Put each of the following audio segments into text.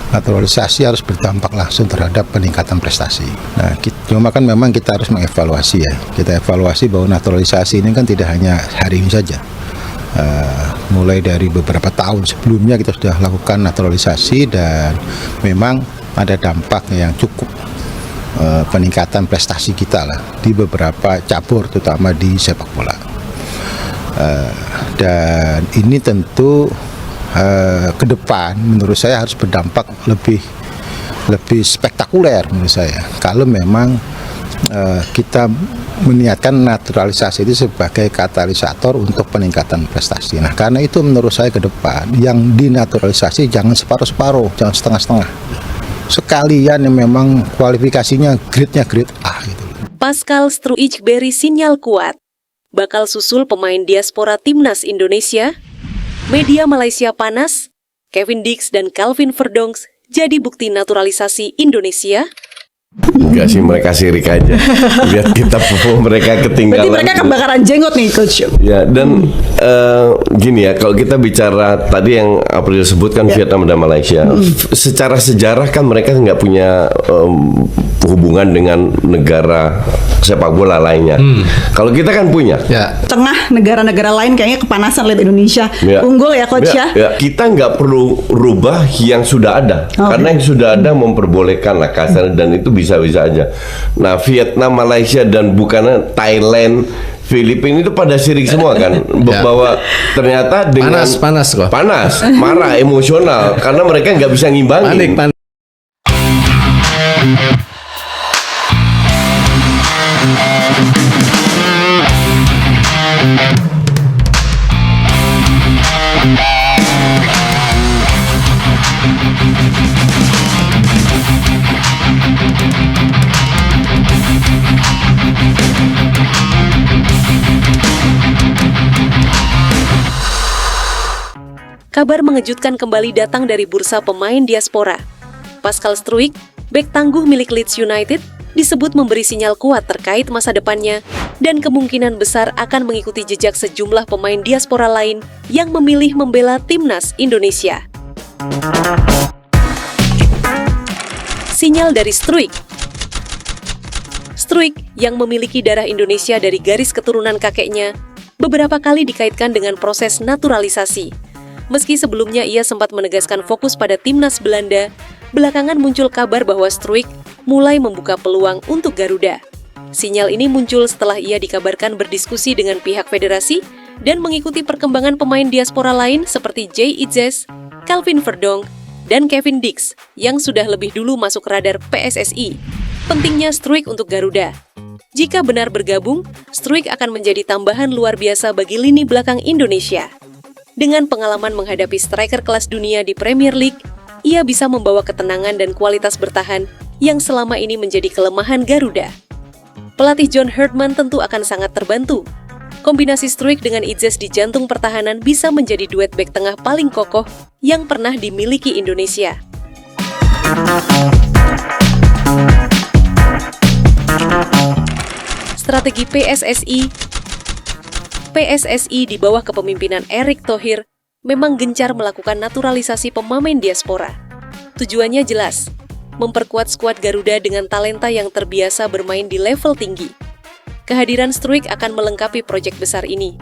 naturalisasi harus berdampak langsung terhadap peningkatan prestasi. Nah, cuma kan memang kita harus mengevaluasi ya. Kita evaluasi bahwa naturalisasi ini kan tidak hanya hari ini saja. Mulai dari beberapa tahun sebelumnya kita sudah lakukan naturalisasi dan memang ada dampak yang cukup peningkatan prestasi kita lah di beberapa cabur, terutama di sepak bola. Dan ini tentu ke depan menurut saya harus berdampak lebih spektakuler menurut saya kalau memang kita meniatkan naturalisasi itu sebagai katalisator untuk peningkatan prestasi. Nah, karena itu menurut saya ke depan yang dinaturalisasi jangan separuh-separuh, jangan setengah-setengah. Sekalian yang memang kualifikasinya grade-nya grade A gitu. Pascal Struijk beri sinyal kuat bakal susul pemain diaspora timnas Indonesia. Media Malaysia panas, Kevin Dix dan Calvin Verdonk jadi bukti naturalisasi Indonesia. Enggak sih, mereka sirik aja. Lihat kita mereka ketinggalan. Berarti mereka kebakaran jenggot nih, Coach. Ya, dan gini ya, kalau kita bicara tadi yang April sebutkan Vietnam dan Malaysia, secara sejarah kan mereka nggak punya hubungan dengan negara sepak bola lainnya. Kalau kita kan punya. Tengah negara-negara lain kayaknya kepanasan lihat Indonesia unggul ya, Coach ya. Kita nggak perlu rubah yang sudah ada, karena yang sudah ada memperbolehkan lah kasar, dan itu bisa-bisa aja. Nah, Vietnam, Malaysia dan bukan Thailand, Filipina itu pada sirik semua kan, bahwa ternyata dengan panas, marah, emosional, karena mereka nggak bisa ngimbangin. Kabar mengejutkan kembali datang dari bursa pemain diaspora. Pascal Struijk, bek tangguh milik Leeds United, disebut memberi sinyal kuat terkait masa depannya dan kemungkinan besar akan mengikuti jejak sejumlah pemain diaspora lain yang memilih membela timnas Indonesia. Sinyal dari Struijk. Struijk yang memiliki darah Indonesia dari garis keturunan kakeknya beberapa kali dikaitkan dengan proses naturalisasi. Meski sebelumnya ia sempat menegaskan fokus pada timnas Belanda, belakangan muncul kabar bahwa Struijk mulai membuka peluang untuk Garuda. Sinyal ini muncul setelah ia dikabarkan berdiskusi dengan pihak federasi dan mengikuti perkembangan pemain diaspora lain seperti Jay Itzes, Calvin Verdonk, dan Kevin Dix yang sudah lebih dulu masuk radar PSSI. Pentingnya Struijk untuk Garuda. Jika benar bergabung, Struijk akan menjadi tambahan luar biasa bagi lini belakang Indonesia. Dengan pengalaman menghadapi striker kelas dunia di Premier League, ia bisa membawa ketenangan dan kualitas bertahan yang selama ini menjadi kelemahan Garuda. Pelatih John Herdman tentu akan sangat terbantu. Kombinasi Struijk dengan Itzes di jantung pertahanan bisa menjadi duet bek tengah paling kokoh yang pernah dimiliki Indonesia. Strategi PSSI di bawah kepemimpinan Erick Thohir memang gencar melakukan naturalisasi pemain diaspora. Tujuannya jelas, memperkuat skuad Garuda dengan talenta yang terbiasa bermain di level tinggi. Kehadiran Struijk akan melengkapi proyek besar ini.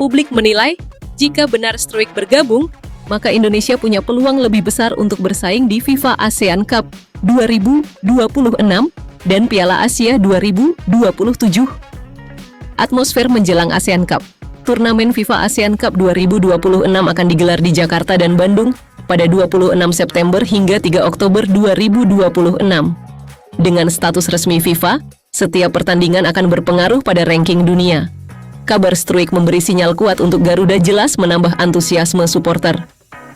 Publik menilai, jika benar Struijk bergabung, maka Indonesia punya peluang lebih besar untuk bersaing di FIFA ASEAN Cup 2026 dan Piala Asia 2027. Atmosfer menjelang ASEAN Cup. Turnamen FIFA ASEAN Cup 2026 akan digelar di Jakarta dan Bandung pada 26 September hingga 3 Oktober 2026. Dengan status resmi FIFA, setiap pertandingan akan berpengaruh pada ranking dunia. Kabar Struijk memberi sinyal kuat untuk Garuda jelas menambah antusiasme supporter.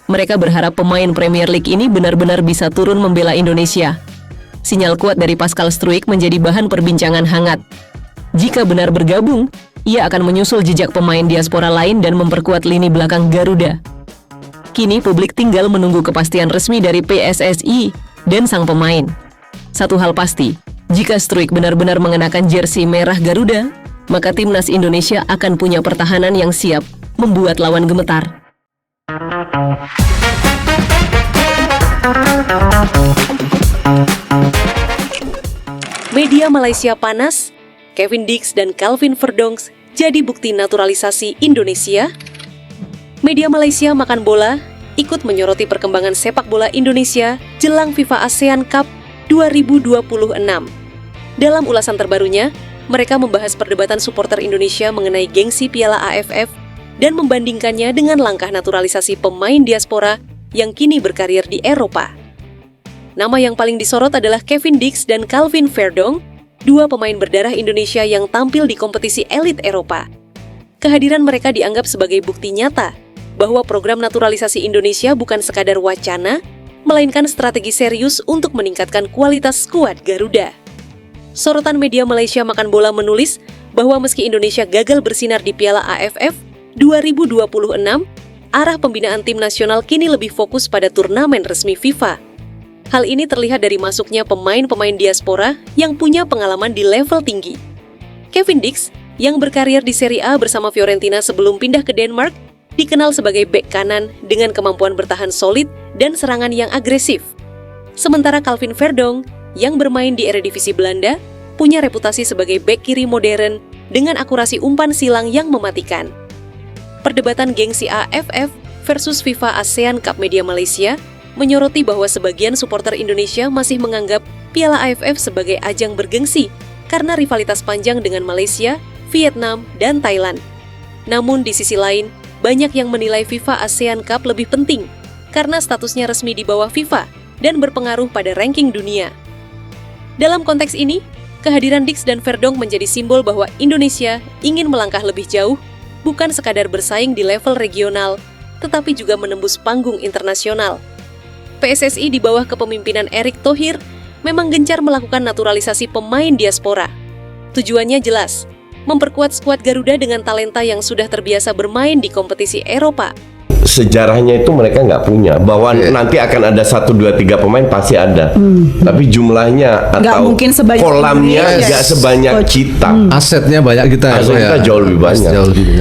Mereka berharap pemain Premier League ini benar-benar bisa turun membela Indonesia. Sinyal kuat dari Pascal Struijk menjadi bahan perbincangan hangat. Jika benar bergabung, ia akan menyusul jejak pemain diaspora lain dan memperkuat lini belakang Garuda. Kini publik tinggal menunggu kepastian resmi dari PSSI dan sang pemain. Satu hal pasti, jika Struijk benar-benar mengenakan jersei merah Garuda, maka timnas Indonesia akan punya pertahanan yang siap membuat lawan gemetar. media Malaysia panas, Kevin Dix dan Calvin Verdonk jadi bukti naturalisasi Indonesia. Media Malaysia Makan Bola ikut menyoroti perkembangan sepak bola Indonesia jelang FIFA ASEAN Cup 2026. Dalam ulasan terbarunya, mereka membahas perdebatan supporter Indonesia mengenai gengsi Piala AFF dan membandingkannya dengan langkah naturalisasi pemain diaspora yang kini berkarir di Eropa. Nama yang paling disorot adalah Kevin Dix dan Calvin Verdonk, dua pemain berdarah Indonesia yang tampil di kompetisi elit Eropa. Kehadiran mereka dianggap sebagai bukti nyata bahwa program naturalisasi Indonesia bukan sekadar wacana, melainkan strategi serius untuk meningkatkan kualitas skuad Garuda. Sorotan media Malaysia Makan Bola menulis bahwa meski Indonesia gagal bersinar di Piala AFF 2026, arah pembinaan tim nasional kini lebih fokus pada turnamen resmi FIFA. Hal ini terlihat dari masuknya pemain-pemain diaspora yang punya pengalaman di level tinggi. Kevin Dix, yang berkarir di Serie A bersama Fiorentina sebelum pindah ke Denmark, dikenal sebagai bek kanan dengan kemampuan bertahan solid dan serangan yang agresif. Sementara Calvin Verdonk, yang bermain di Eredivisie Belanda, punya reputasi sebagai bek kiri modern dengan akurasi umpan silang yang mematikan. Perdebatan gengsi AFF versus FIFA ASEAN Cup media Malaysia menyoroti bahwa sebagian supporter Indonesia masih menganggap Piala AFF sebagai ajang bergengsi karena rivalitas panjang dengan Malaysia, Vietnam, dan Thailand. Namun di sisi lain, banyak yang menilai FIFA ASEAN Cup lebih penting karena statusnya resmi di bawah FIFA dan berpengaruh pada ranking dunia. Dalam konteks ini, kehadiran Dix dan Verdonk menjadi simbol bahwa Indonesia ingin melangkah lebih jauh, bukan sekadar bersaing di level regional, tetapi juga menembus panggung internasional. PSSI di bawah kepemimpinan Erick Thohir memang gencar melakukan naturalisasi pemain diaspora. Tujuannya jelas, memperkuat skuad Garuda dengan talenta yang sudah terbiasa bermain di kompetisi Eropa. Sejarahnya itu mereka nggak punya bahwa nanti akan ada 1, 2, 3 pemain pasti ada, tapi jumlahnya atau kolamnya nggak sebanyak kita. Asetnya banyak kita. Asetnya jauh lebih banyak.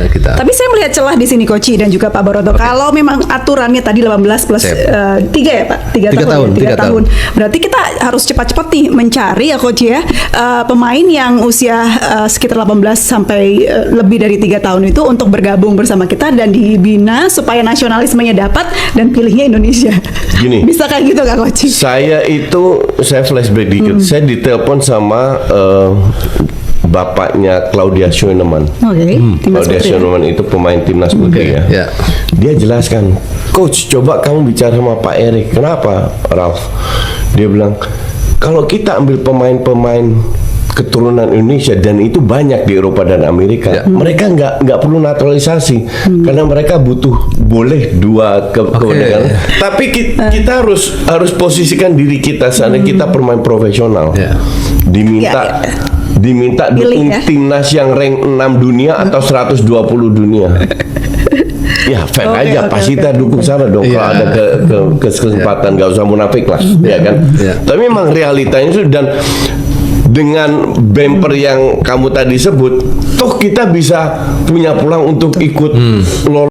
Kita. Tapi saya melihat celah di sini Koci dan juga Pak Baroto. Kalau memang aturannya tadi 18 plus 3 ya Pak, 3 tahun. Berarti kita harus cepat-cepat nih mencari ya Koci ya pemain yang usia sekitar 18 sampai lebih dari 3 tahun itu untuk bergabung bersama kita dan dibina supaya nasionalismenya dapat dan pilihnya Indonesia. Gini, bisa kayak gitu Kak Koci? Saya flashback dikit. Saya ditelepon sama bapaknya Claudia Schoenemann. Claudia Schoenemann itu pemain timnas putri ya. Dia jelaskan, Coach, coba kamu bicara sama Pak Erick. Kenapa, Ralph? Dia bilang, kalau kita ambil pemain-pemain keturunan Indonesia dan itu banyak di Eropa dan Amerika, mereka nggak perlu naturalisasi karena mereka boleh 2 kewarganegaraan. Tapi kita harus posisikan diri kita sana, kita pemain profesional, diminta dukung timnas yang rank 6 dunia atau 120 dunia. Ya fair aja, pasti kita dukung sana dong kalau ada kesempatan, nggak usah munafik lah, ya kan. Tapi memang realitanya itu, dan dengan bumper yang kamu tadi sebut, toh kita bisa punya peluang untuk ikut lolos